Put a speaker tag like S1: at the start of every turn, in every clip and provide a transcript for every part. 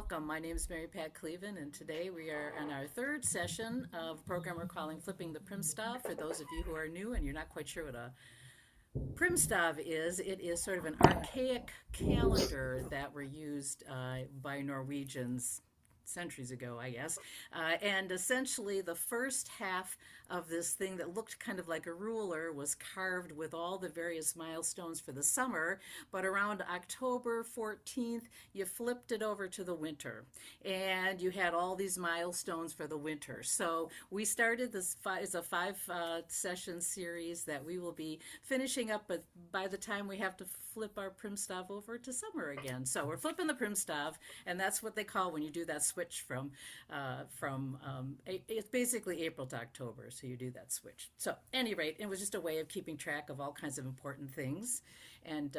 S1: welcome. My name is Mary Pat Kleven, and today we are on our third session of a program we're calling Flipping the Primstav. For those of you who are new and you're not quite sure what a Primstav is, it is sort of an archaic calendar that were used by Norwegians centuries ago, I guess. And essentially, the first half of this thing that looked kind of like a ruler was carved with all the various milestones for the summer. But around October 14th, you flipped it over to the winter. And you had all these milestones for the winter. So we started this as a five-session series that we will be finishing up by the time we have to flip our Primstav over to summer again. So we're flipping the Primstav, and that's what they call when you do that switch from it's basically April to October, so you do that switch. So at any rate, it was just a way of keeping track of all kinds of important things. And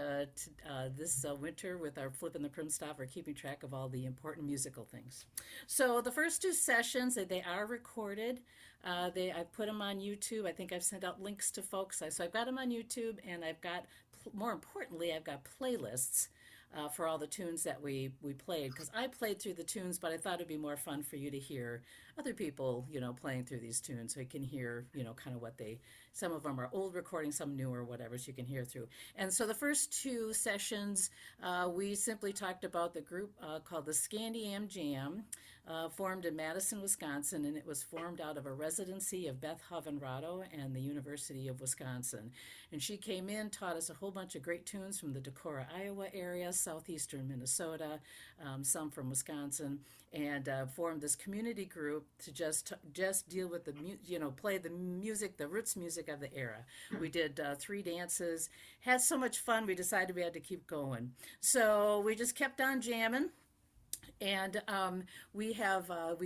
S1: this winter with our flipping the Primstav, we're keeping track of all the important musical things. So the first two sessions, they are recorded. I put them on YouTube. I think I've sent out links to folks. So I've got them on YouTube, and I've got, more importantly, I've got playlists for all the tunes that we played, because I played through the tunes, but I thought it'd be more fun for you to hear other people, playing through these tunes, so you can hear, kind of what some of them are old recordings, some new or whatever, so you can hear through. And so the first two sessions, we simply talked about the group called the ScandiAm Jam, formed in Madison, Wisconsin, and it was formed out of a residency of Beth Hovenrado and the University of Wisconsin. And she came in, taught us a whole bunch of great tunes from the Decorah, Iowa area, southeastern Minnesota, some from Wisconsin, and formed this community group to just deal with play the music, the roots music of the era. We did 3 dances, had so much fun, we decided we had to keep going. So we just kept on jamming. And we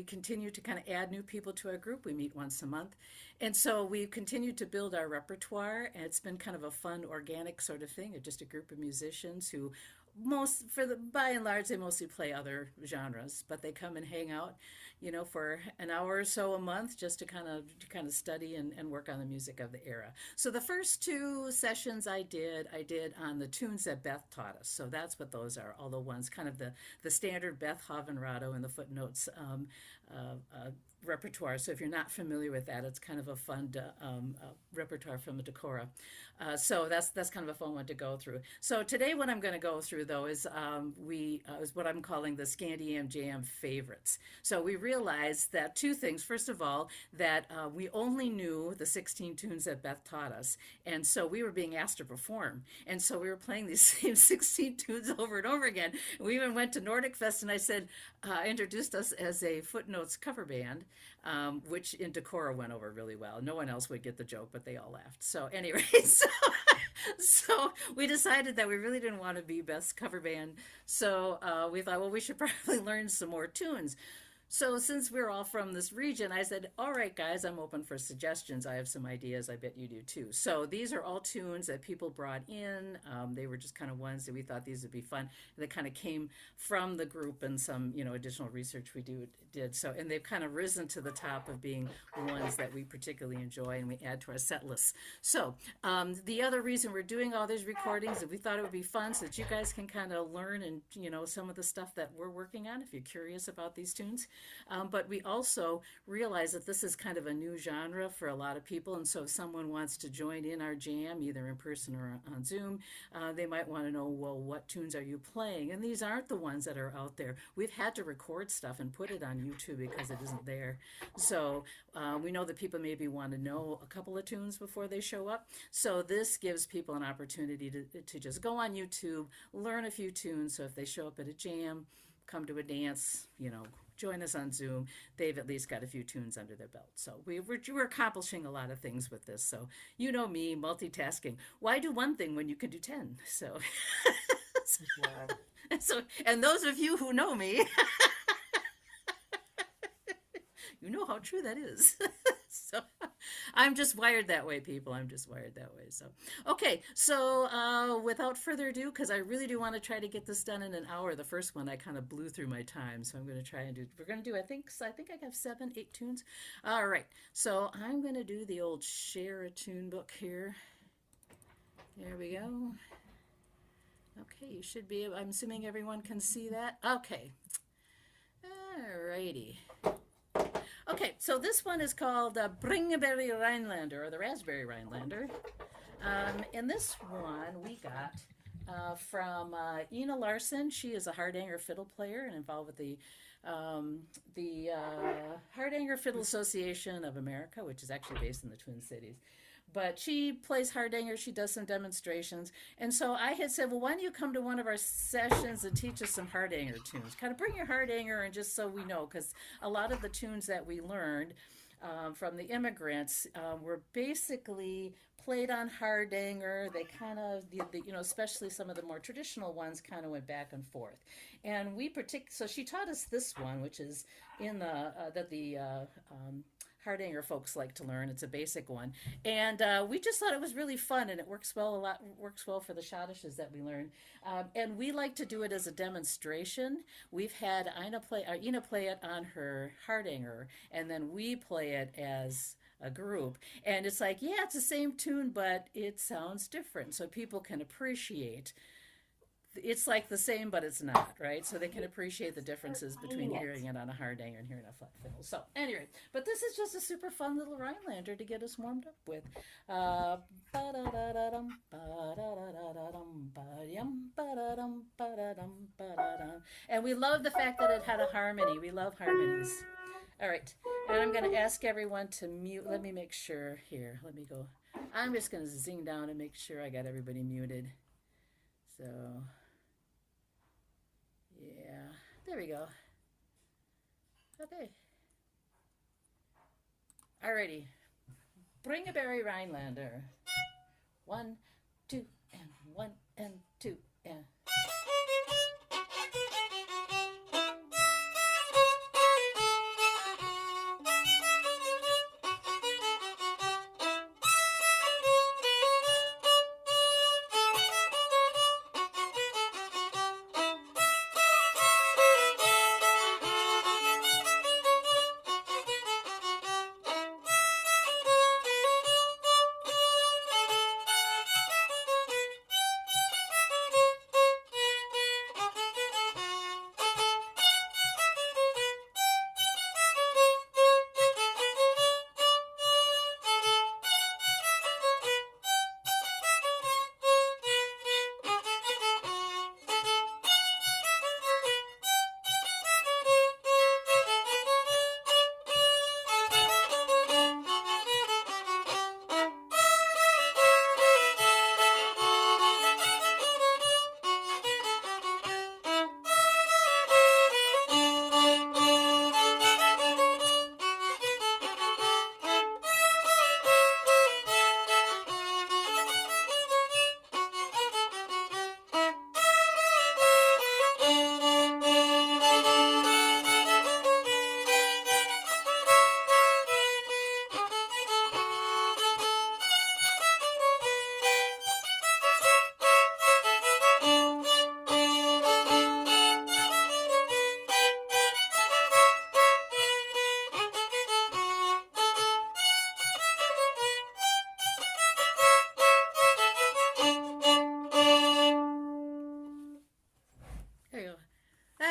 S1: continue to kind of add new people to our group. We meet once a month. And so we've continued to build our repertoire, and it's been kind of a fun, organic sort of thing, just a group of musicians who by and large, they mostly play other genres, but they come and hang out, for an hour or so a month just to kind of study and work on the music of the era. So the first 2 sessions I did on the tunes that Beth taught us. So that's what those are, all the ones, kind of the standard Beth Hovenrado and the footnotes repertoire. So if you're not familiar with that, it's kind of a fun repertoire from the Decorah. So that's kind of a fun one to go through. So today what I'm going to go through, though, is what I'm calling the ScandiAm Jam favorites. So we realized that 2 things. First of all, that we only knew the 16 tunes that Beth taught us, and so we were being asked to perform. And so we were playing these same 16 tunes over and over again. We even went to Nordic Fest, and I said, introduced us as a Footnotes cover band, which in Decorah went over really well. No one else would get the joke, but they all laughed. So anyway, so we decided that we really didn't want to be Beth's cover band. So we thought, well, we should probably learn some more tunes. So since we're all from this region, I said, all right, guys, I'm open for suggestions. I have some ideas. I bet you do too. So these are all tunes that people brought in. They were just kind of ones that we thought these would be fun. They kind of came from the group and some, additional research we did. So, and they've kind of risen to the top of being ones that we particularly enjoy and we add to our set lists. So the other reason we're doing all these recordings is we thought it would be fun so that you guys can kind of learn and, some of the stuff that we're working on if you're curious about these tunes. But we also realize that this is kind of a new genre for a lot of people, and so if someone wants to join in our jam, either in person or on Zoom, they might want to know, well, what tunes are you playing? And these aren't the ones that are out there. We've had to record stuff and put it on YouTube because it isn't there. So we know that people maybe want to know a couple of tunes before they show up. So this gives people an opportunity to just go on YouTube, learn a few tunes, so if they show up at a jam, come to a dance, join us on Zoom, they've at least got a few tunes under their belt. So we're accomplishing a lot of things with this. So you know me, multitasking. Why do one thing when you can do 10? So, and those of you who know me, you know how true that is. So I'm just wired that way, people. I'm just wired that way. So, okay. So without further ado, because I really do want to try to get this done in an hour. The first one, I kind of blew through my time. So I'm going to try and we're going to do, I think I have 7, 8 tunes. All right. So I'm going to do the old share a tune book here. There we go. Okay. You should be, I'm assuming everyone can see that. Okay. Alrighty. Okay, so this one is called Bringebaer Reinlender, or the Raspberry Rhinelander. And this one we got from Ina Larson. She is a Hardanger fiddle player and involved with the Hardanger Fiddle Association of America, which is actually based in the Twin Cities. But she plays Hardanger, she does some demonstrations. And so I had said, well, why don't you come to one of our sessions and teach us some Hardanger tunes? Kind of bring your Hardanger, and just so we know, because a lot of the tunes that we learned from the immigrants were basically played on Hardanger. They kind of, especially some of the more traditional ones, kind of went back and forth. And so she taught us this one, which is in the Hardanger folks like to learn. It's a basic one, and we just thought it was really fun, and it works well for the Schottisches that we learn. And we like to do it as a demonstration. We've had Ina play it on her Hardanger, and then we play it as a group, and it's like, yeah, it's the same tune, but it sounds different, so people can appreciate. It's like the same, but it's not, right? So they can appreciate the differences between hearing it on a Hardanger and hearing a flat fiddle. So anyway, but this is just a super fun little Rhinelander to get us warmed up with. And we love the fact that it had a harmony. We love harmonies. All right, and I'm going to ask everyone to mute. Let me make sure here. Let me go. I'm just going to zing down and make sure I got everybody muted. So... yeah, there we go. Okay. Alrighty. Bringebaer Reinlender. 1, 2, and 1, and 2, and...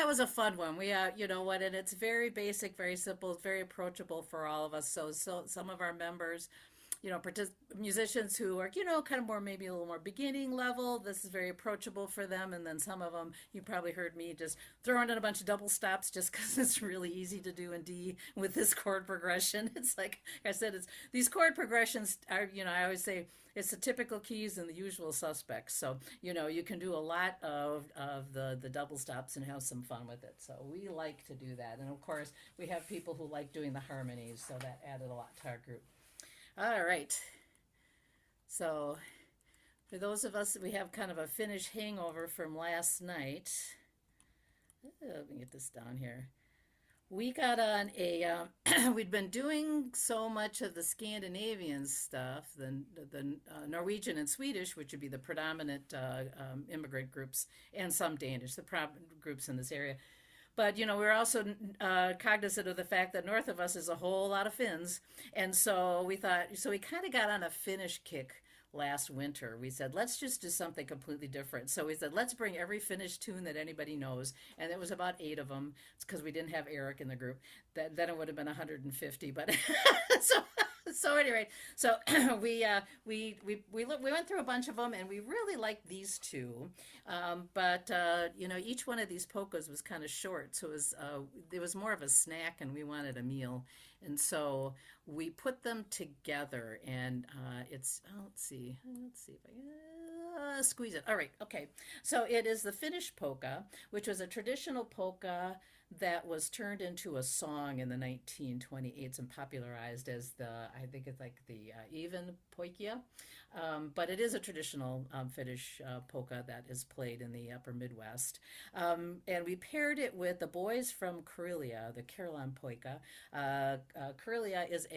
S1: Was a fun one. We, you know what, and it's very basic, very simple, it's very approachable for all of us. So some of our members, musicians who are, kind of more, maybe a little more beginning level, this is very approachable for them. And then some of them, you probably heard me just throwing in a bunch of double stops just because it's really easy to do in D with this chord progression. It's like I said, these chord progressions are, I always say, it's the typical keys and the usual suspects. So, you can do a lot of the double stops and have some fun with it. So we like to do that. And of course, we have people who like doing the harmonies, so that added a lot to our group. All right. So for those of us, we have kind of a Finnish hangover from last night. Let me get this down here. We got on we'd been doing so much of the Scandinavian stuff, the Norwegian and Swedish, which would be the predominant immigrant groups, and some Danish, the groups in this area. But, we're also cognizant of the fact that north of us is a whole lot of Finns. And so we kind of got on a Finnish kick last winter. We said, let's just do something completely different. So we said, let's bring every Finnish tune that anybody knows. And it was about 8 of them. It's because we didn't have Eric in the group. Then it would have been 150. But so anyway, so we went through a bunch of them, and we really liked these two. But each one of these polkas was kind of short, so it was more of a snack, and we wanted a meal. And so we put them together, and let's see if I can squeeze it. All right, okay. So it is the Finnish polka, which was a traditional polka that was turned into a song in the 1928s and popularized as I think it's like the Ievan Polkka. But it is a traditional Finnish polka that is played in the upper Midwest. And we paired it with the boys from Karelia, the Ievan Polkka. Karelia is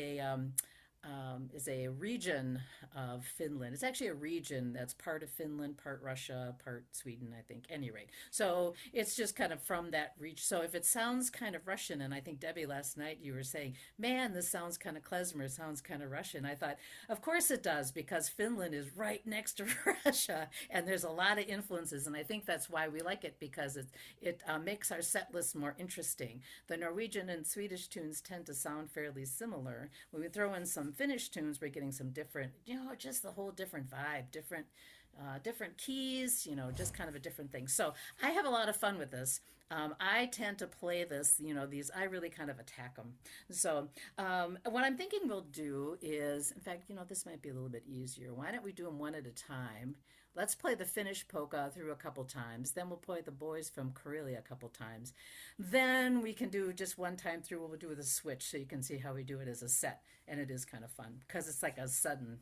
S1: a region of Finland. It's actually a region that's part of Finland, part Russia, part Sweden, I think. Any rate, so it's just kind of from that region. So if it sounds kind of Russian, and I think Debbie last night you were saying, man, this sounds kind of klezmer, sounds kind of Russian. I thought, of course it does, because Finland is right next to Russia, and there's a lot of influences, and I think that's why we like it, because it makes our set list more interesting. The Norwegian and Swedish tunes tend to sound fairly similar. When we throw in some Finnish tunes, we're getting some different, just the whole different vibe, different keys, just kind of a different thing. So I have a lot of fun with this. I tend to play this, these, I really kind of attack them. So what I'm thinking we'll do is, in fact, this might be a little bit easier. Why don't we do them one at a time? Let's play the Finnish polka through a couple times. Then we'll play the boys from Karelia a couple times. Then we can do just one time through. We'll do the switch so you can see how we do it as a set. And it is kind of fun because it's like a sudden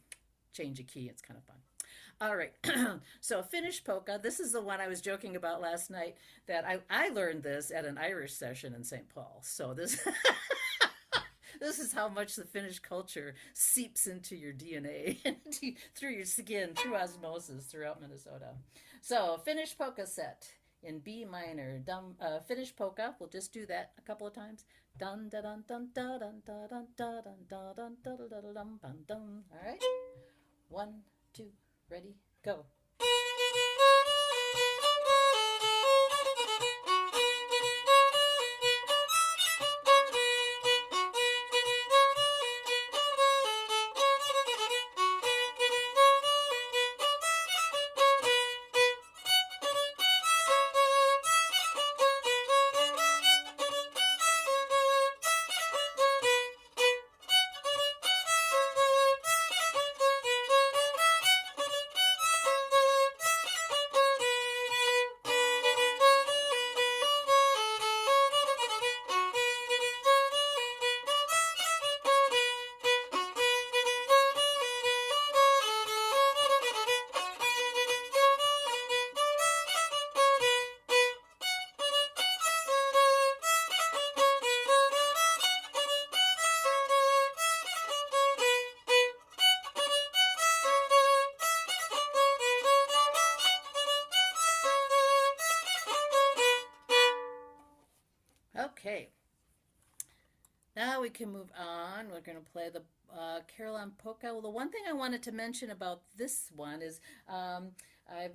S1: change of key. It's kind of fun. All right. So Finnish polka. This is the one I was joking about last night that I learned this at an Irish session in St. Paul. So this... This is how much the Finnish culture seeps into your DNA, through your skin, through osmosis, throughout Minnesota. So, Finnish polka set in B minor. Finnish polka, we'll just do that a couple of times. Dun da dun dun da dun da dun da dun da dun da da da dum bum dum. All right. 1, 2, ready, go. Okay, now we can move on. We're going to play the Ievan Polkka. Well, the one thing I wanted to mention about this one is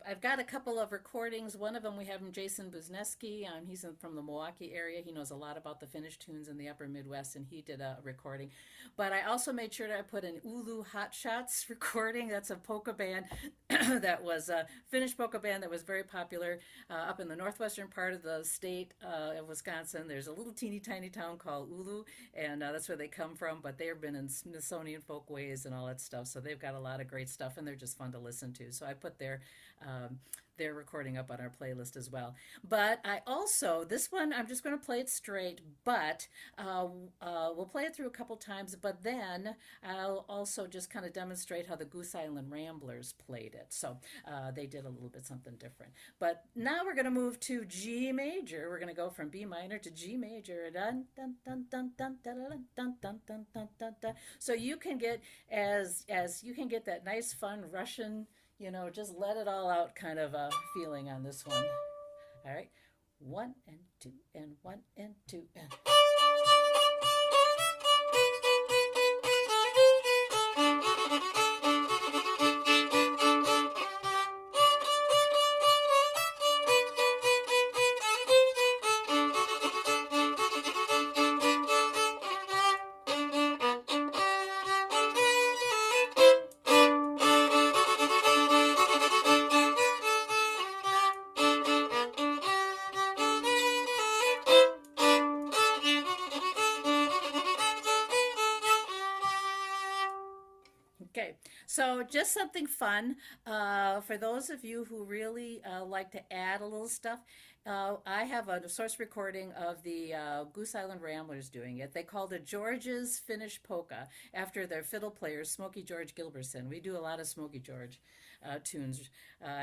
S1: I've got a couple of recordings. One of them we have from Jason Buzneski. He's from the Milwaukee area. He knows a lot about the Finnish tunes in the upper Midwest, and he did a recording. But I also made sure to put an Oulu Hot Shots recording. That's a polka band that was a Finnish polka band that was very popular up in the northwestern part of the state of Wisconsin. There's a little teeny tiny town called Oulu, and that's where they come from. But they've been in Smithsonian Folkways and all that stuff, so they've got a lot of great stuff, and they're just fun to listen to. So I put their recording up on our playlist as well. But I also, this one, I'm just going to play it straight, but we'll play it through a couple times, but then I'll also just kind of demonstrate how the Goose Island Ramblers played it. So they did a little bit something different. But now we're going to move to G major. We're going to go from B minor to G major. Dun, dun, dun, dun, dun, dun, dun, dun, dun, dun, dun, dun, dun. So you can get, as you can get that nice, fun Russian, just let it all out kind of a feeling on this one. All right. 1 and 2 and 1 and 2 and... So just something fun for those of you who really like to add a little stuff. I have a source recording of the Goose Island Ramblers doing it. They called it George's Finnish Polka after their fiddle player, Smokey George Gilbertson. We do a lot of Smokey George tunes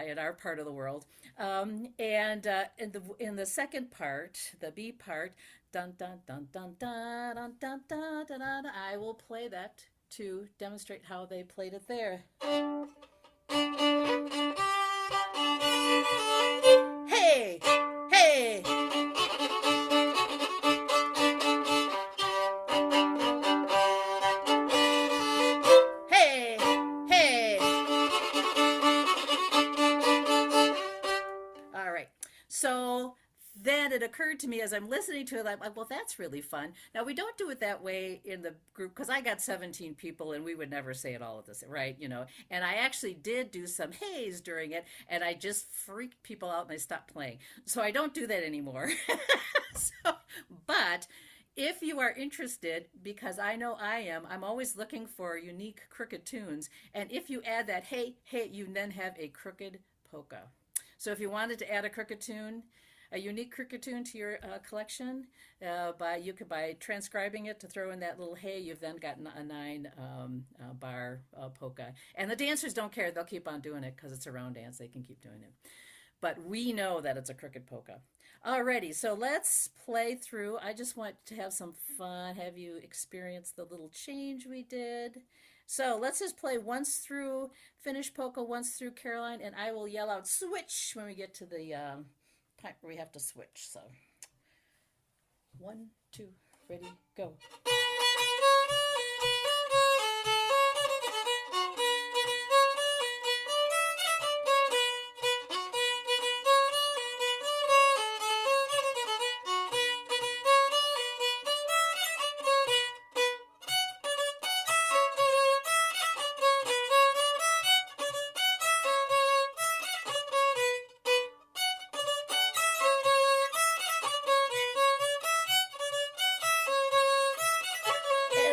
S1: in our part of the world. And in the second part, the B part, dun dun dun dun dun dun dun dun dun, dun, I will play that to demonstrate how they played it there. Hey, hey. Hey, hey. All right. So then it occurred to me as I'm listening to it, I'm like, well, that's really fun. Now, we don't do it that way in the group because I got 17 people and we would never say it all at this, right? And I actually did do some haze during it and I just freaked people out and I stopped playing. So I don't do that anymore. But if you are interested, because I know I am, I'm always looking for unique crooked tunes. And if you add that, hey, hey, you then have a crooked polka. So if you wanted to add a crooked tune, a unique cricket tune to your collection, by transcribing it to throw in that little hey, you've then gotten a 9 bar polka. And the dancers don't care. They'll keep on doing it because it's a round dance. They can keep doing it. But we know that it's a crooked polka. Alrighty, so let's play through. I just want to have some fun, have you experience the little change we did. So let's just play once through Finnish polka, once through Caroline, and I will yell out switch when we get to the part where we have to switch. So 1, 2, ready, go.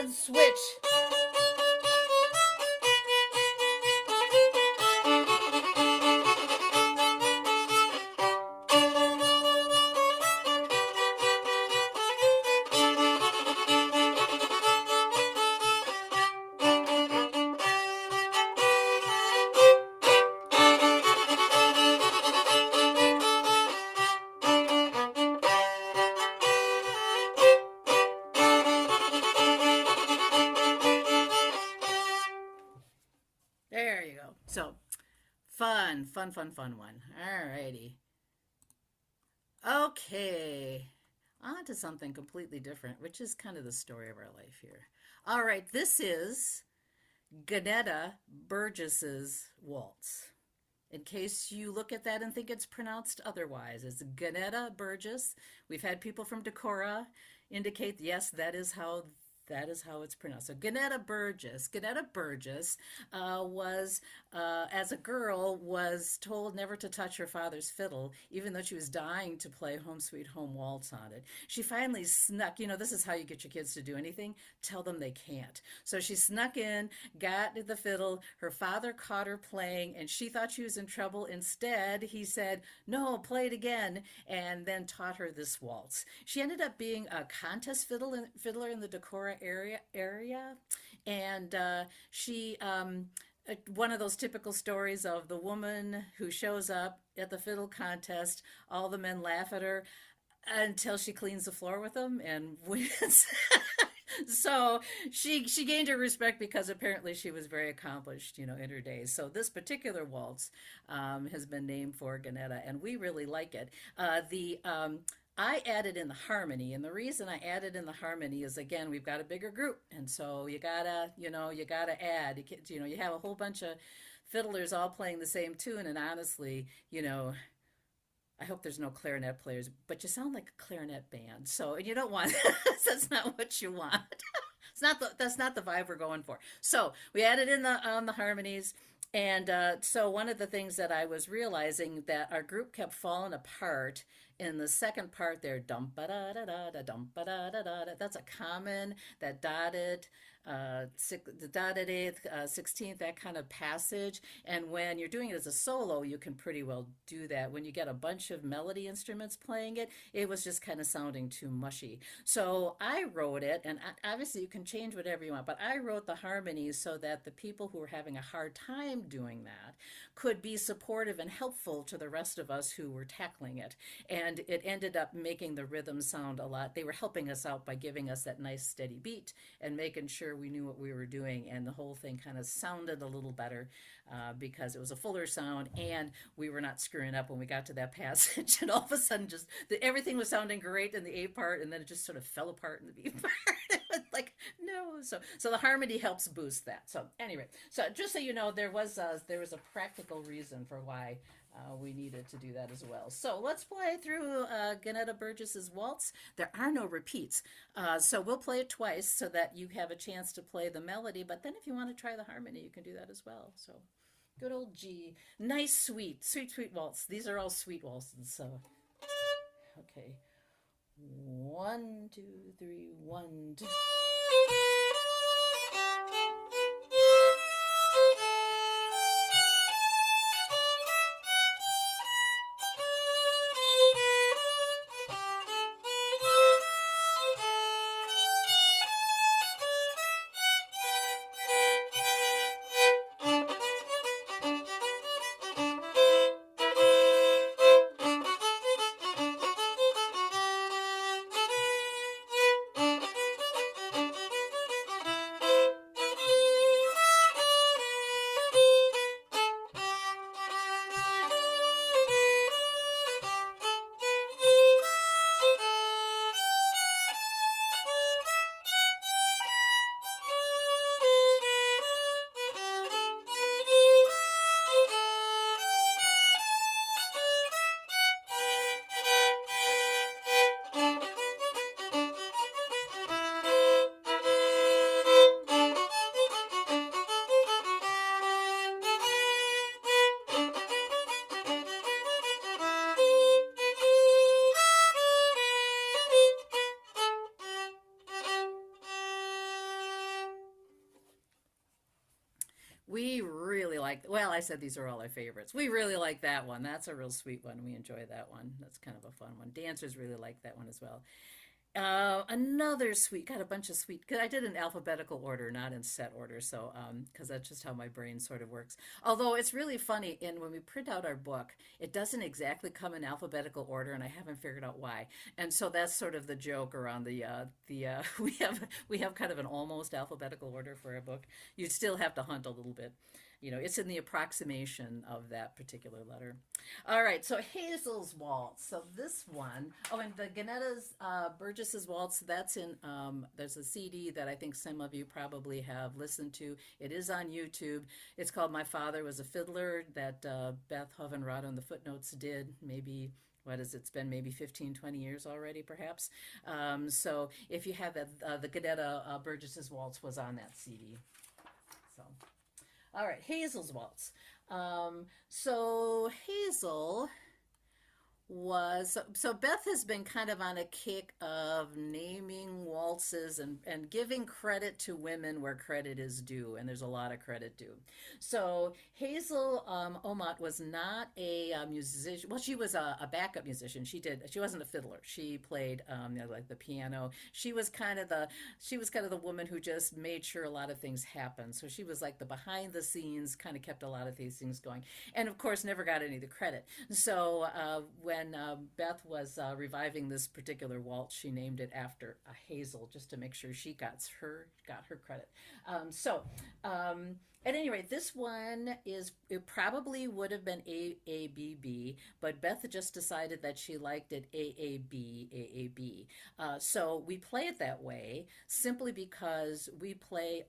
S1: Switch. There you go. So fun one. All righty. Okay. On to something completely different, which is kind of the story of our life here. All right, this is Genette Burgess's Waltz. In case you look at that and think it's pronounced otherwise, it's Genette Burgess. We've had people from Decorah indicate, yes, that is how it's pronounced. So Genette Burgess. Genette Burgess was, as a girl, was told never to touch her father's fiddle, even though she was dying to play Home Sweet Home Waltz on it. She finally snuck, this is how you get your kids to do anything, tell them they can't. So she snuck in, got the fiddle, her father caught her playing, and she thought she was in trouble. Instead, he said, no, play it again, and then taught her this waltz. She ended up being a contest fiddler in the Decorah area, and she one of those typical stories of the woman who shows up at the fiddle contest, all the men laugh at her until she cleans the floor with them and wins. So she gained her respect because apparently she was very accomplished, in her days. So this particular waltz has been named for Genette, and we really like it. I added in the harmony, and the reason I added in the harmony is, again, we've got a bigger group, and so you gotta add. You have a whole bunch of fiddlers all playing the same tune, and honestly, I hope there's no clarinet players, but you sound like a clarinet band, so and you don't want that's not what you want. That's not the vibe we're going for. So we added in the harmonies. And so one of the things that I was realizing that our group kept falling apart in the second part there, dum ba da da da da dum ba da da da. That's a common, that dotted, the dotted eighth, 16th, that kind of passage. And when you're doing it as a solo, you can pretty well do that. When you get a bunch of melody instruments playing it, it was just kind of sounding too mushy. So I wrote it, and obviously you can change whatever you want, but I wrote the harmonies so that the people who were having a hard time doing that could be supportive and helpful to the rest of us who were tackling it. And it ended up making the rhythm sound a lot. They were helping us out by giving us that nice steady beat and making sure we knew what we were doing. And the whole thing kind of sounded a little better because it was a fuller sound and we were not screwing up when we got to that passage. And all of a sudden, everything was sounding great in the A part, and then it just sort of fell apart in the B part. It was like, no. So the harmony helps boost that. So anyway, so just so you know, there was a practical reason for why we needed to do that as well. So let's play through Genette Burgess's Waltz. There are no repeats. So we'll play it twice so that you have a chance to play the melody. But then if you want to try the harmony, you can do that as well. So good old G. Nice, sweet, sweet, sweet waltz. These are all sweet waltzes. So, okay. 1, 2, 3, 1, 2. We really like, well, I said these are all our favorites. We really like that one. That's a real sweet one. We enjoy that one. That's kind of a fun one. Dancers really like that one as well. Another sweet, got a bunch of sweet, because I did in alphabetical order, not in set order, so, because that's just how my brain sort of works. Although it's really funny, and when we print out our book, it doesn't exactly come in alphabetical order, and I haven't figured out why. And so that's sort of the joke around we have kind of an almost alphabetical order for our book. You still have to hunt a little bit. It's in the approximation of that particular letter. All right, so Hazels Waltz. So this one, and the Genette's Burgess's Waltz, that's in, there's a CD that I think some of you probably have listened to. It is on YouTube. It's called My Father Was a Fiddler, that Beth Hovenrod on the footnotes did maybe, what is it? It's been maybe 15, 20 years already, perhaps. So if you have that, the Genette Burgess's Waltz was on that CD. So. All right, Hazels Waltz. So Hazel so Beth has been kind of on a kick of naming waltzes and giving credit to women where credit is due, and there's a lot of credit due. So Hazel Omot was not a musician. Well, she was a backup musician. She wasn't a fiddler. She played like the piano. She was kind of the woman who just made sure a lot of things happened. So she was like the behind the scenes, kind of kept a lot of these things going, and of course never got any of the credit. So when Beth was reviving this particular waltz, she named it after a Hazel, just to make sure she got her credit. At any rate, this one it probably would have been AABB, but Beth just decided that she liked it AAB. So we play it that way simply because we play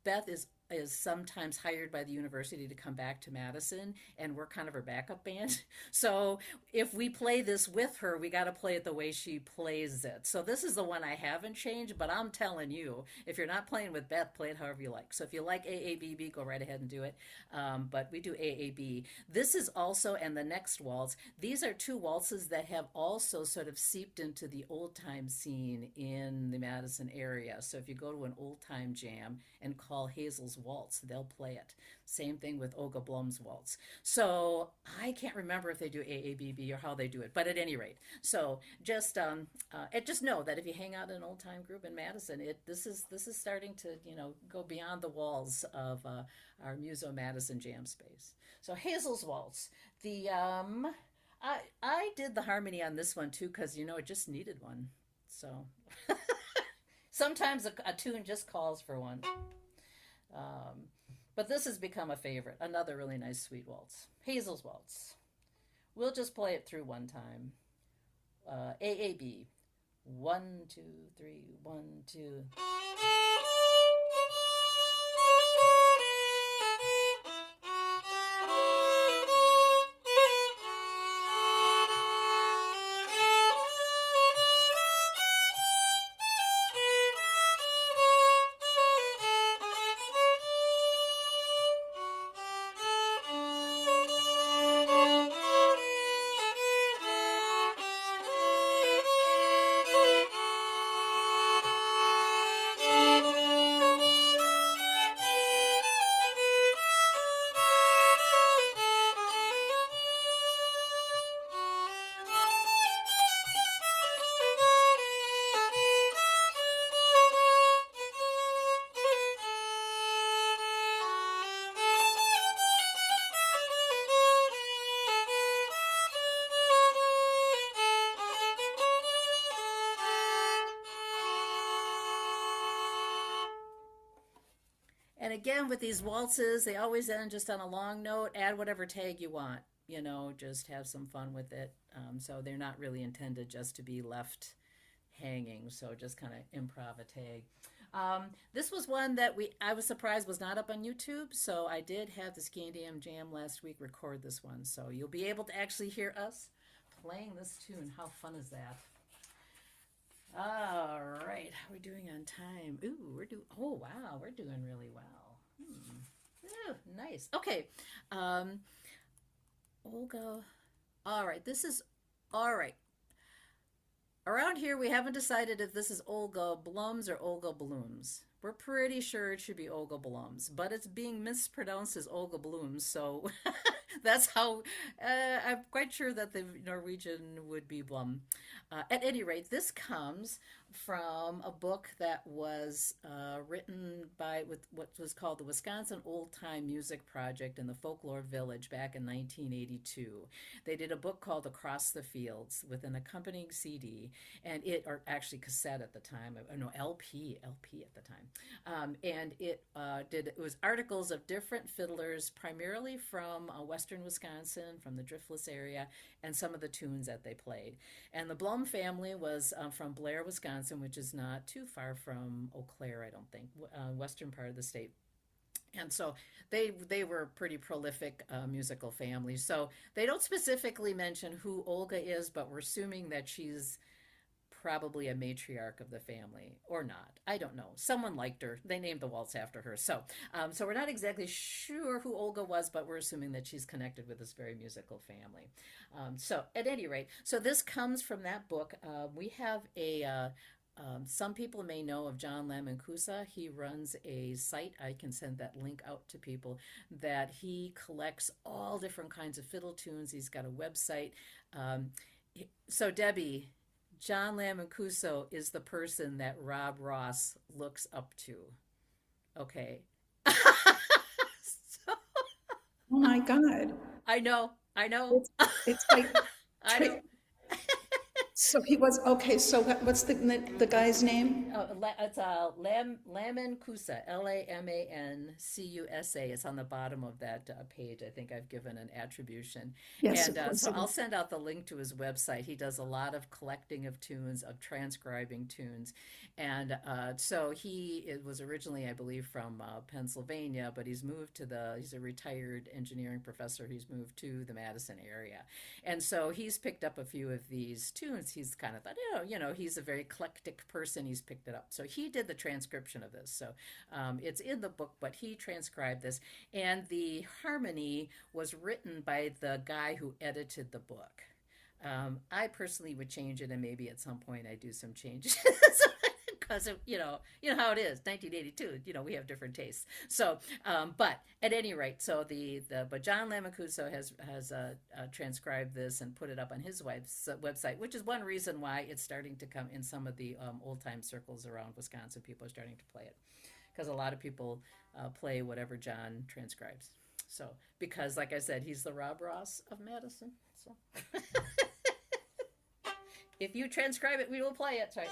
S1: Beth is sometimes hired by the university to come back to Madison, and we're kind of her backup band. So if we play this with her, we got to play it the way she plays it. So this is the one I haven't changed, but I'm telling you, if you're not playing with Beth, play it however you like. So if you like AABB, go right ahead and do it. But we do AAB. This is also, and the next waltz, these are two waltzes that have also sort of seeped into the old time scene in the Madison area. So if you go to an old time jam and call Hazels Waltz, they'll play it. Same thing with Olga Bloms Waltz. So I can't remember if they do AABB or how they do it, but at any rate, so just know that if you hang out in an old time group in Madison, this is starting to go beyond the walls of our Muso Madison jam space. So Hazels Waltz, the I did the harmony on this one too because it just needed one. So sometimes a tune just calls for one. But this has become a favorite. Another really nice sweet waltz. Hazels Waltz. We'll just play it through one time. AAB. 1, 2, 3, 1, 2. And again, with these waltzes, they always end just on a long note. Add whatever tag you want, just have some fun with it. So they're not really intended just to be left hanging. So just kind of improv a tag. This was one that I was surprised was not up on YouTube. So I did have the ScandiAm Jam last week record this one. So you'll be able to actually hear us playing this tune. How fun is that? All right, how are we doing on time? Ooh, oh wow, we're doing really well. Ooh, nice. Okay, Olga. All right, all right. Around here, we haven't decided if this is Olga Bloms or Olga Blooms. We're pretty sure it should be Olga Bloms, but it's being mispronounced as Olga Blooms, so that's how I'm quite sure that the Norwegian would be Blum. At any rate, this comes from a book that was written with what was called the Wisconsin Old Time Music Project in the Folklore Village back in 1982. They did a book called Across the Fields with an accompanying CD, or actually cassette at the time, no, LP at the time. And it was articles of different fiddlers, primarily from western Wisconsin, from the Driftless area, and some of the tunes that they played. And the Blum family was from Blair, Wisconsin, which is not too far from Eau Claire, I don't think, western part of the state. And so they were pretty prolific musical family. So they don't specifically mention who Olga is, but we're assuming that she's probably a matriarch of the family, or not. I don't know. Someone liked her. They named the waltz after her. So we're not exactly sure who Olga was, but we're assuming that she's connected with this very musical family. So at any rate, so this comes from that book. We have some people may know of John Lamancusa. He runs a site, I can send that link out to people, that he collects all different kinds of fiddle tunes. He's got a website. So Debbie, John Lamancuso is the person that Rob Ross looks up to. Okay.
S2: So, oh my God.
S1: I know.
S2: It's like
S1: I know.
S2: So he was, okay, so what's the guy's name?
S1: It's Laman Kusa, Lamancusa. It's on the bottom of that page. I think I've given an attribution.
S2: Yes,
S1: And
S2: of course
S1: so
S2: it
S1: I'll
S2: is.
S1: send out the link to his website. He does a lot of collecting of tunes, of transcribing tunes. And so it was originally, I believe, from Pennsylvania, but he's a retired engineering professor. He's moved to the Madison area. And so he's picked up a few of these tunes. He's kind of thought, he's a very eclectic person. He's picked it up. So he did the transcription of this. So it's in the book, but he transcribed this. And the harmony was written by the guy who edited the book. I personally would change it, and maybe at some point I do some changes. Because of how it is 1982, we have different tastes. So but at any rate, so but John Lamacuso has transcribed this and put it up on his website, which is one reason why it's starting to come in some of the old time circles around Wisconsin. People are starting to play it because a lot of people play whatever John transcribes. So because like I said, he's the Rob Ross of Madison. So if you transcribe it, we will play it. Right.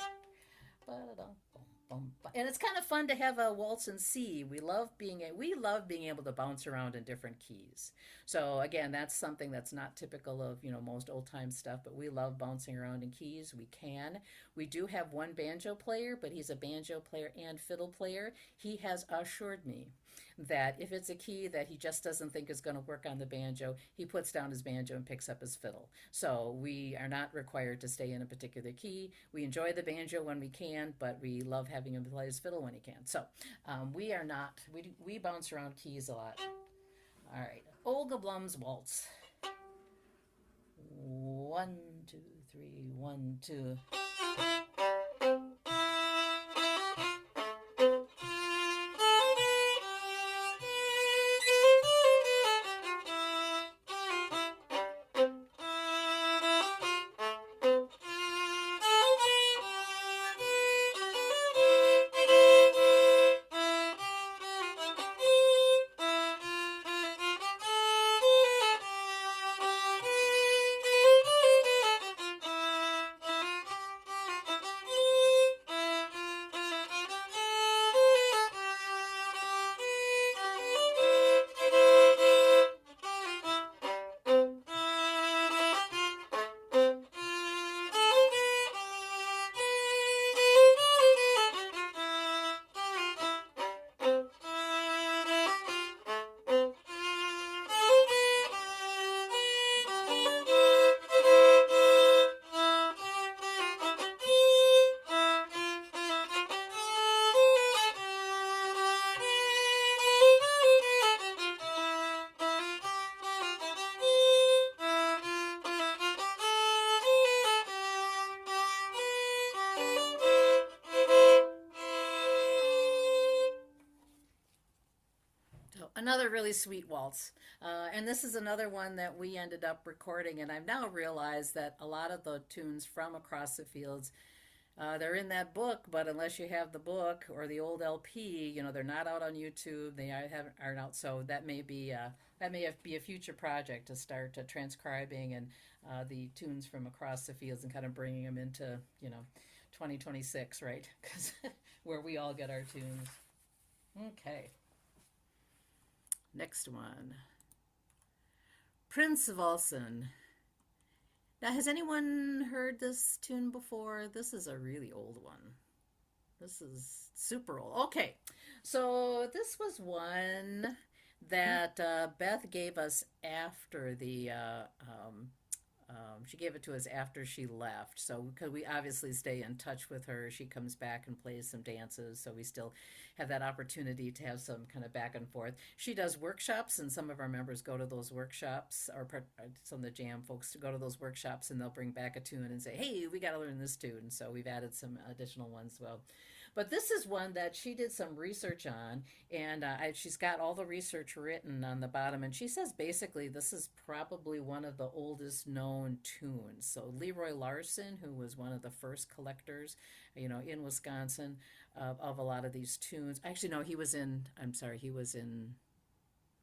S1: And it's kind of fun to have a waltz in C. We love being able to bounce around in different keys. So again, that's something that's not typical of most old time stuff. But we love bouncing around in keys. We can. We do have one banjo player, but he's a banjo player and fiddle player. He has assured me that if it's a key that he just doesn't think is going to work on the banjo, he puts down his banjo and picks up his fiddle. So we are not required to stay in a particular key. We enjoy the banjo when we can, but we love having him play his fiddle when he can. So we are not, we bounce around keys a lot. All right, Olga Bloms Waltz. 1, 2, 3, 1, 2. Another really sweet waltz. And this is another one that we ended up recording. And I've now realized that a lot of the tunes from Across the Fields, they're in that book, but unless you have the book or the old LP, they're not out on YouTube. They aren't out. So that may be a future project to start transcribing and the tunes from Across the Fields and kind of bringing them into 2026, right? Because where we all get our tunes. Okay. Next one. Prinsevalsen. Now, has anyone heard this tune before? This is a really old one. This is super old. Okay, so this was one that Beth gave us after she gave it to us after she left. So because we obviously stay in touch with her, she comes back and plays some dances. So we still have that opportunity to have some kind of back and forth. She does workshops, and some of our members go to those workshops, or some of the jam folks go to those workshops, and they'll bring back a tune and say, "Hey, we got to learn this tune." So we've added some additional ones. Well, but this is one that she did some research on, and she's got all the research written on the bottom. And she says basically this is probably one of the oldest known tunes. So Leroy Larson, who was one of the first collectors, in Wisconsin of a lot of these tunes. Actually, no,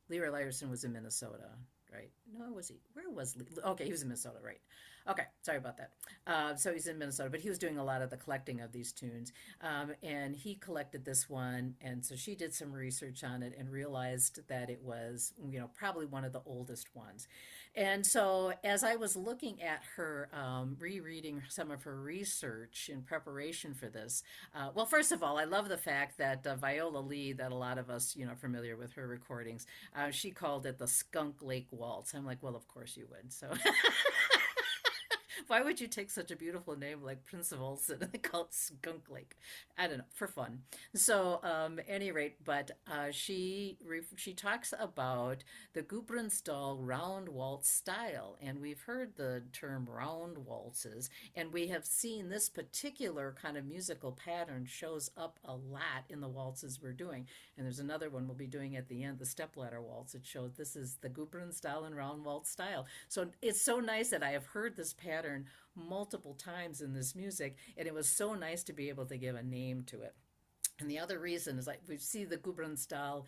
S1: Leroy Larson was in Minnesota, right? No, was he? Where was okay? He was in Minnesota, right? Okay, sorry about that. So he's in Minnesota, but he was doing a lot of the collecting of these tunes. And he collected this one. And so she did some research on it and realized that it was, probably one of the oldest ones. And so as I was looking at her, rereading some of her research in preparation for this, well, first of all, I love the fact that Viola Lee, that a lot of us, are familiar with her recordings, she called it the Skunk Lake Waltz. I'm like, well, of course you would. So why would you take such a beautiful name like Prinsevalsen and call it Skunk Lake? I don't know, for fun. So, any rate, but she talks about the Gudbrandsdal round waltz style, and we've heard the term round waltzes, and we have seen this particular kind of musical pattern shows up a lot in the waltzes we're doing. And there's another one we'll be doing at the end, the Stepladder Waltz. It shows this is the Gudbrandsdal round waltz style. So it's so nice that I have heard this pattern multiple times in this music, and it was so nice to be able to give a name to it. And the other reason is like we see the Gudbrandsdal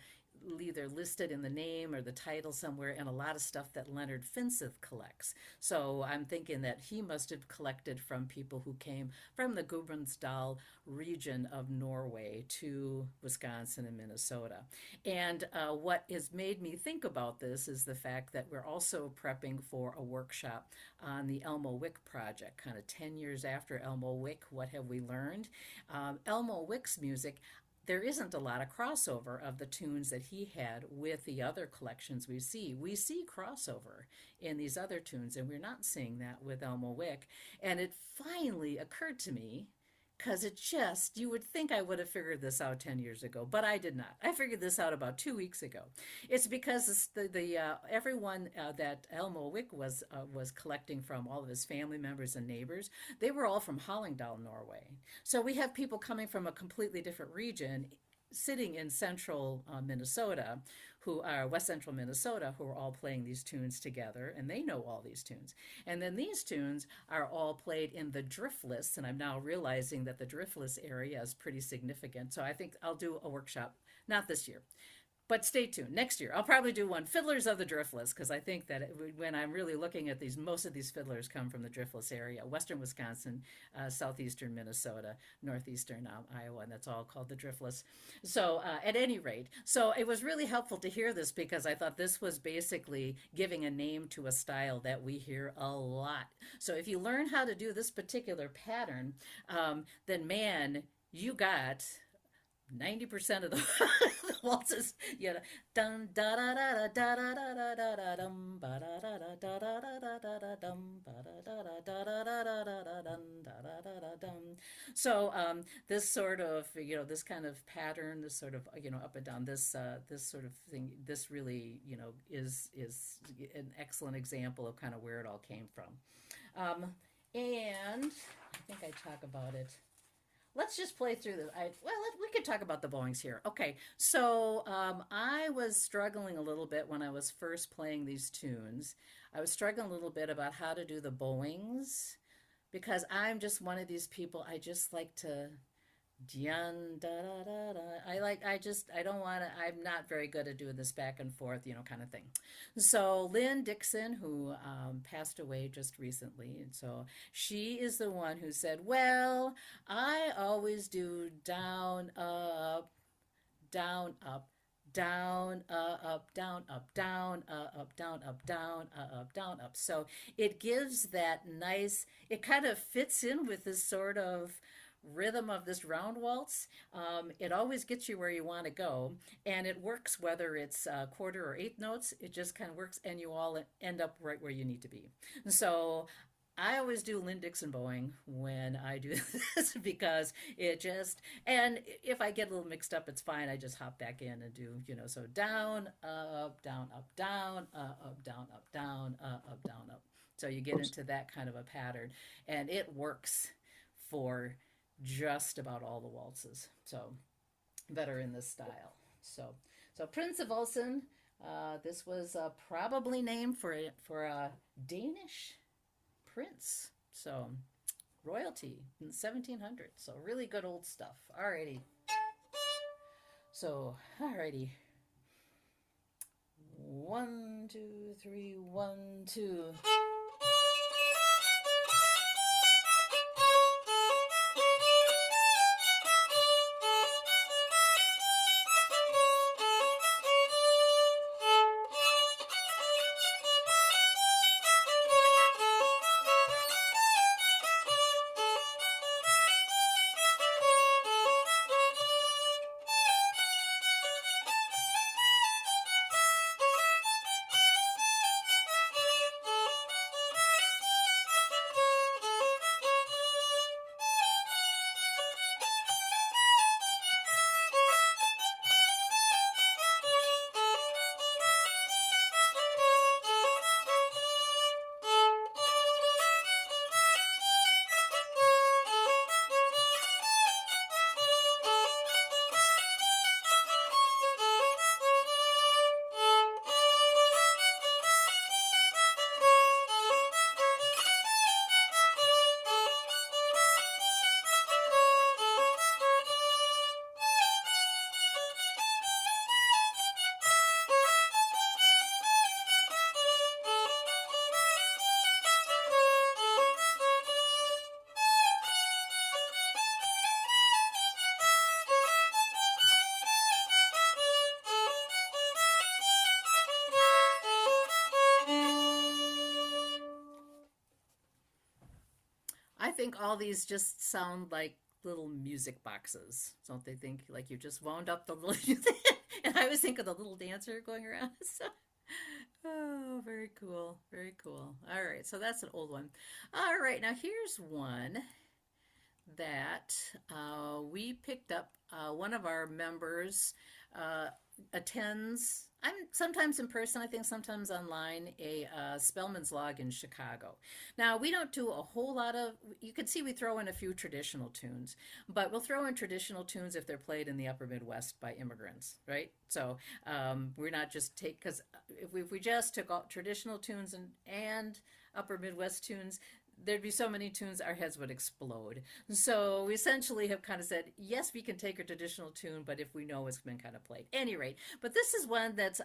S1: either listed in the name or the title somewhere, and a lot of stuff that Leonard Finseth collects. So I'm thinking that he must have collected from people who came from the Gudbrandsdal region of Norway to Wisconsin and Minnesota. And what has made me think about this is the fact that we're also prepping for a workshop on the Elmo Wick project, kind of 10 years after Elmo Wick. What have we learned? Elmo Wick's music, there isn't a lot of crossover of the tunes that he had with the other collections we see. We see crossover in these other tunes, and we're not seeing that with Elmo Wick. And it finally occurred to me, because you would think I would have figured this out 10 years ago, but I did not. I figured this out about 2 weeks ago. It's because everyone that Elmo Wick was collecting from, all of his family members and neighbors, they were all from Hallingdal, Norway. So we have people coming from a completely different region sitting in central Minnesota, who are West Central Minnesota, who are all playing these tunes together, and they know all these tunes. And then these tunes are all played in the driftless, and I'm now realizing that the driftless area is pretty significant. So I think I'll do a workshop, not this year, but stay tuned. Next year, I'll probably do one, Fiddlers of the Driftless, because I think that when I'm really looking at these, most of these fiddlers come from the driftless area, western Wisconsin, southeastern Minnesota, northeastern Iowa, and that's all called the driftless. So at any rate, so it was really helpful to hear this, because I thought this was basically giving a name to a style that we hear a lot. So if you learn how to do this particular pattern, then man, you got 90% of the waltzes, dun da da da da da da da da dum ba da da da da da da da da dum ba da da da da da da da da dum da da da da dum. So this sort of this kind of pattern, this sort of up and down, this sort of thing, this really is an excellent example of kind of where it all came from. And I think I talk about it. Let's just play through this. We could talk about the bowings here. Okay, so I was struggling a little bit when I was first playing these tunes. I was struggling a little bit about how to do the bowings, because I'm just one of these people, I just like to Dyan, da, da, da, da. I don't want to, I'm not very good at doing this back and forth, kind of thing. So Lynn Dixon, who passed away just recently, and so she is the one who said, well, I always do down, up, down, up, down, up, down, up, down, up, down, up, down, up, down, up. So it gives that nice, it kind of fits in with this sort of rhythm of this round waltz. It always gets you where you want to go, and it works whether it's quarter or eighth notes. It just kind of works, and you all end up right where you need to be. So I always do Lynn Dixon bowing when I do this, because it just, and if I get a little mixed up, it's fine. I just hop back in and do, so down, up, down, up, down, up, down, up, down, up, down, up. So you get into that kind of a pattern, and it works for just about all the waltzes, so better in this style. So Prinsevalsen, this was probably named for a Danish prince, so royalty in the 1700s. So really good old stuff. Alrighty. So alrighty. 1, 2, 3, 1, 2. think all these just sound like little music boxes. Don't they think like you just wound up the little and I always think of the little dancer going around. So oh, very cool. Very cool. All right, so that's an old one. All right, now here's one that we picked up. One of our members attends, I'm sometimes in person, I think sometimes online, a Spellman's Log in Chicago. Now, we don't do a whole lot of, you can see we throw in a few traditional tunes, but we'll throw in traditional tunes if they're played in the upper Midwest by immigrants, right? So we're not just because if we just took all traditional tunes and upper Midwest tunes, there'd be so many tunes our heads would explode. So we essentially have kind of said, yes, we can take a traditional tune, but if we know it's been kind of played. Any rate, but this is one that's,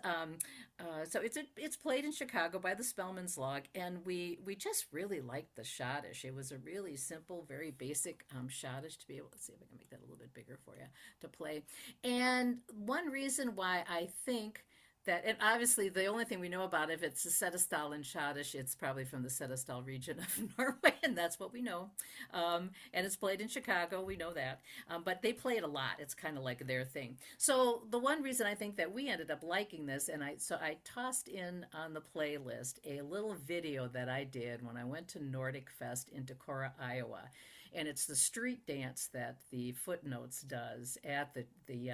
S1: so it's played in Chicago by the Spellman's Log, and we just really liked the Schottis. It was a really simple, very basic Schottis to be able to see if I can make that a little bit bigger for you to play. And one reason why I think that, and obviously the only thing we know about it, if it's the Setesdalen Schottis, it's probably from the Setesdal region of Norway, and that's what we know. And it's played in Chicago, we know that. But they play it a lot. It's kind of like their thing. So the one reason I think that we ended up liking this, and I tossed in on the playlist a little video that I did when I went to Nordic Fest in Decorah, Iowa. And it's the street dance that the Footnotes does at the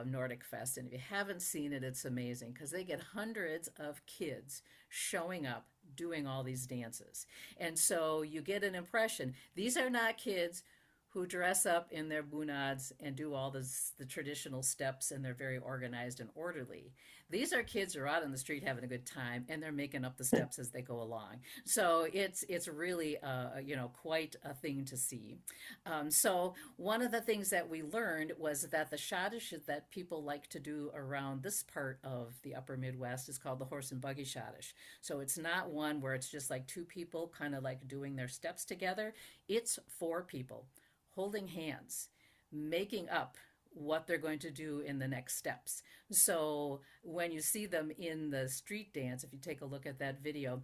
S1: Nordic Fest. And if you haven't seen it, it's amazing because they get hundreds of kids showing up doing all these dances. And so you get an impression. These are not kids who dress up in their bunads and do all the traditional steps, and they're very organized and orderly. These are kids who are out on the street having a good time, and they're making up the steps as they go along. So it's really quite a thing to see. So one of the things that we learned was that the Schottis that people like to do around this part of the upper Midwest is called the horse and buggy Schottis. So it's not one where it's just like two people kind of like doing their steps together. It's four people holding hands, making up what they're going to do in the next steps. So when you see them in the street dance, if you take a look at that video,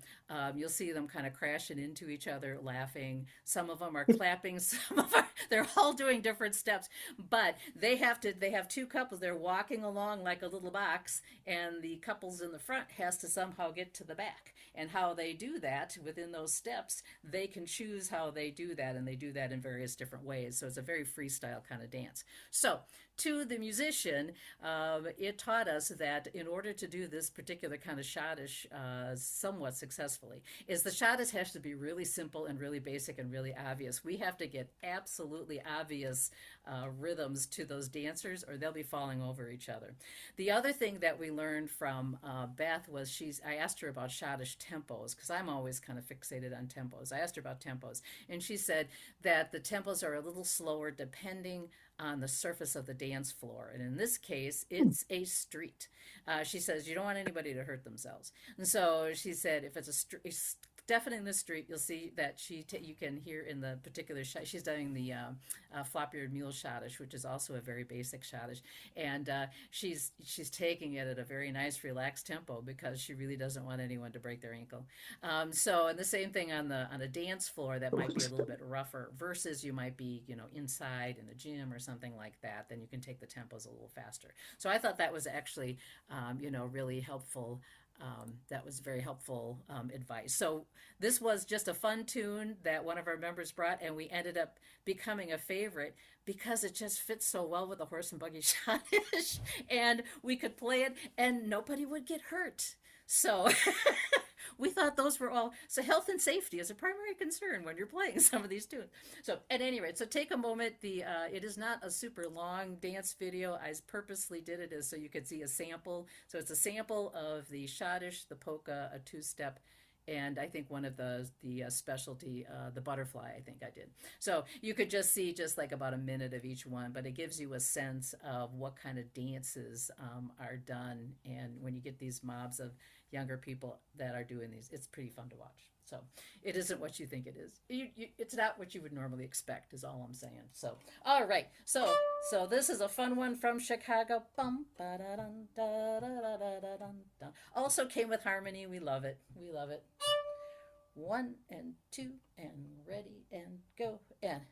S1: you'll see them kind of crashing into each other, laughing. Some of them are clapping. Some of them they're all doing different steps, but they have two couples. They're walking along like a little box, and the couples in the front has to somehow get to the back. And how they do that within those steps, they can choose how they do that, and they do that in various different ways. So it's a very freestyle kind of dance. So to the musician, it taught us that in order to do this particular kind of Schottis somewhat successfully, is the Schottis has to be really simple and really basic and really obvious. We have to get absolutely obvious rhythms to those dancers, or they'll be falling over each other. The other thing that we learned from Beth was I asked her about Schottis tempos, because I'm always kind of fixated on tempos. I asked her about tempos, and she said that the tempos are a little slower depending on the surface of the dance floor. And in this case, it's a street. She says, you don't want anybody to hurt themselves. And so she said, if it's definitely in the street, you'll see that you can hear in the particular shot, she's doing the flop-eared mule Schottis, which is also a very basic Schottis. And she's taking it at a very nice, relaxed tempo because she really doesn't want anyone to break their ankle. And the same thing on a dance floor that might be a little bit rougher versus you might be, inside in a gym or something like that, then you can take the tempos a little faster. So I thought that was actually, really helpful. That was very helpful advice. So this was just a fun tune that one of our members brought, and we ended up becoming a favorite because it just fits so well with the horse and buggy Schottis, and we could play it and nobody would get hurt. So we thought those were all, so health and safety is a primary concern when you're playing some of these tunes. So at any rate, so take a moment. It is not a super long dance video. I purposely did it so you could see a sample. So it's a sample of the Schottis, the polka, a two-step, and I think one of the specialty, the butterfly, I think I did. So you could just see just like about a minute of each one, but it gives you a sense of what kind of dances are done. And when you get these mobs of younger people that are doing these, it's pretty fun to watch. So it isn't what you think it is. It's not what you would normally expect is all I'm saying. So, all right. So this is a fun one from Chicago. Bum, ba-da-dun, da-da-da-da-da-dun. Also came with harmony. We love it. We love it. 1 and 2 and ready and go and.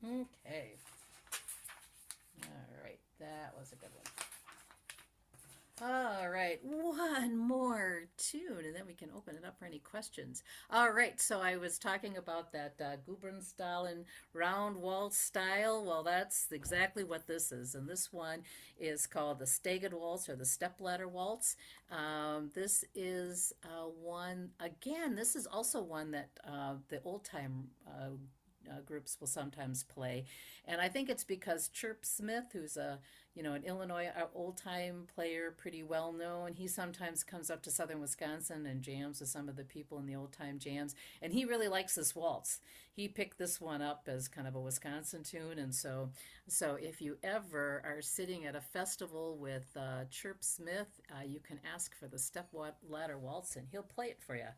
S1: Okay. All right, that was a good one. All right, one more tune, and then we can open it up for any questions. All right, so I was talking about that Gubernstalen round waltz style. Well, that's exactly what this is, and this one is called the Stegen Waltz or the Stepladder Waltz. This is one, again, this is also one that the old-time groups will sometimes play, and I think it's because Chirp Smith, who's an Illinois old-time player, pretty well known, he sometimes comes up to southern Wisconsin and jams with some of the people in the old-time jams, and he really likes this waltz. He picked this one up as kind of a Wisconsin tune, and so if you ever are sitting at a festival with Chirp Smith, you can ask for the Stepladder Waltz, and he'll play it for you.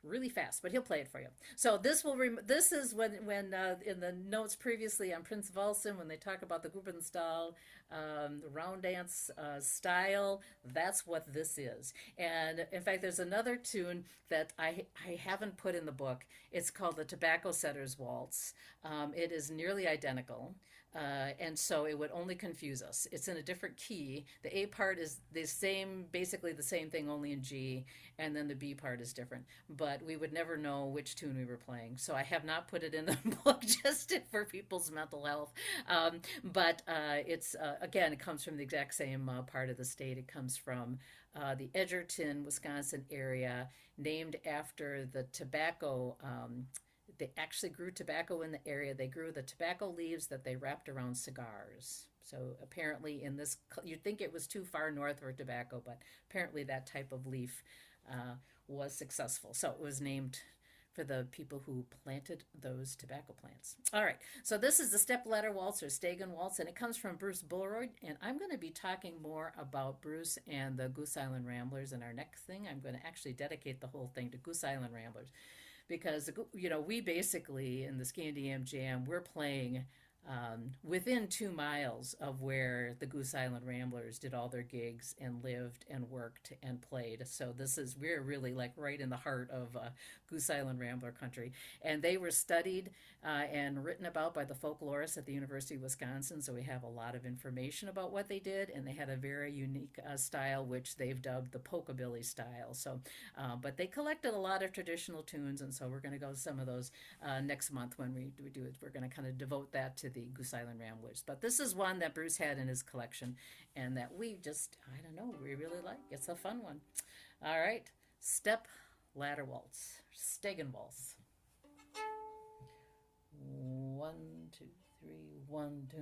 S1: Really fast, but he'll play it for you. So this is when in the notes previously on Prinsevalsen, when they talk about the Gubernstall round dance style, that's what this is. And in fact, there's another tune that I haven't put in the book. It's called the Tobacco Setter's Waltz. It is nearly identical. And so it would only confuse us. It's in a different key. The A part is the same, basically the same thing, only in G, and then the B part is different. But we would never know which tune we were playing. So I have not put it in the book just for people's mental health. But it's, again, it comes from the exact same part of the state. It comes from the Edgerton, Wisconsin area, named after the tobacco. They actually grew tobacco in the area. They grew the tobacco leaves that they wrapped around cigars. So apparently in this, you'd think it was too far north for tobacco, but apparently that type of leaf was successful. So it was named for the people who planted those tobacco plants. All right, so this is the Stepladder Waltz or Stegen Waltz, and it comes from Bruce Bullroyd, and I'm going to be talking more about Bruce and the Goose Island Ramblers in our next thing. I'm going to actually dedicate the whole thing to Goose Island Ramblers. Because, we basically, in the ScandiAm Jam, we're playing within 2 miles of where the Goose Island Ramblers did all their gigs and lived and worked and played. So we're really like right in the heart of Goose Island Rambler country. And they were studied and written about by the folklorists at the University of Wisconsin. So we have a lot of information about what they did. And they had a very unique style, which they've dubbed the Polkabilly style. So, but they collected a lot of traditional tunes. And so we're going to go to some of those next month when we do it. We're going to kind of devote that to the Goose Island Ramblers. But this is one that Bruce had in his collection and that we just, we really like. It's a fun one. All right, Stepladder Waltz, Stegen Waltz. 1, 2, 3, 1, 2.